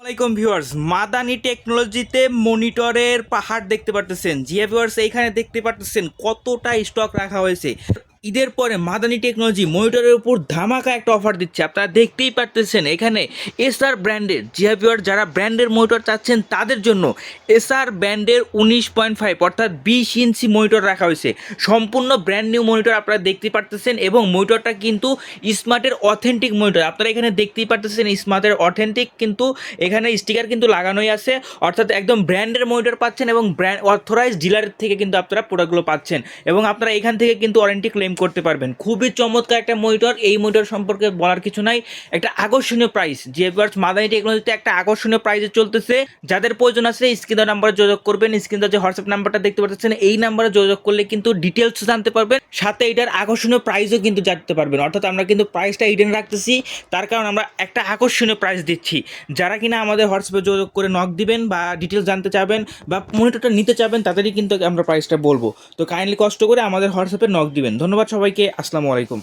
আসসালামাইকুম ভিউয়ার্স, মাদানি টেকনোলজিতে মনিটরের পাহাড় দেখতে পারতেছেন। জিয়া ভিউয়ার্স, এইখানে দেখতে পারতেছেন কতটা স্টক রাখা হয়েছে। ঈদের পরে মাদানি টেকনোলজি মনিটরের উপর ধামাকা একটা অফার দিচ্ছে। আপনারা দেখতেই পারতেছেন এখানে এসআর ব্র্যান্ডের, জিয়া ভিউয়ার্স, যারা ব্র্যান্ডের মনিটর চাচ্ছেন তাদের জন্য এসআর ব্র্যান্ডের 19.5 অর্থাৎ 20 ইঞ্চি মনিটর রাখা হয়েছে। সম্পূর্ণ ব্র্যান্ড নিউ মনিটর আপনারা দেখতে পারতেছেন এবং মনিটরটা কিন্তু স্মার্টের অথেন্টিক মনিটর। আপনারা এখানে দেখতেই পারতেছেন স্মার্টের অথেন্টিক, কিন্তু এখানে স্টিকার কিন্তু লাগানোই আছে, অর্থাৎ একদম ব্র্যান্ডের মনিটর পাচ্ছেন এবং ব্র্যান্ড অথরাইজ ডিলারের থেকে কিন্তু আপনারা প্রোডাক্টগুলো পাচ্ছেন এবং আপনারা এখান থেকে কিন্তু ওয়ারেন্টি ক্লেম করতে পারবেন। খুবই চমৎকার একটা মনিটর। এই মনিটর সম্পর্কে বলার কিছু নাই, একটা আকর্ষণীয় প্রাইস। জিএফআরস মাদানি টেকনোলজিতে একটা আকর্ষণীয় প্রাইসে চলতেছে। যাদের প্রয়োজন আছে স্ক্রিন নাম্বারে যোগাযোগ করবেন। স্ক্রিনে যে হোয়াটসঅ্যাপ নাম্বারটা দেখতে পাচ্ছেন এই নাম্বারে যোগাযোগ করলে কিন্তু ডিটেলস জানতে পারবেন, সাথে এটার আকর্ষণীয় প্রাইসও কিন্তু জানতে পারবেন। অর্থাৎ আমরা কিন্তু প্রাইসটা ইডেন রাখতেছি, তার কারণ আমরা একটা আকর্ষণীয় প্রাইস দিচ্ছি। যারা কিনা আমাদের হোয়াটসঅ্যাপে যোগাযোগ করে নক দিবেন বা ডিটেলস জানতে চাবেন বা মনিটরটা নিতে চাবেন, তাদেরই কিন্তু আমরা প্রাইসটা বলবো। তো কাইন্ডলি কষ্ট করে আমাদের হোয়াটসঅ্যাপে নক দিবেন। ধন্যবাদ সবাইকে। আসসালামু আলাইকুম।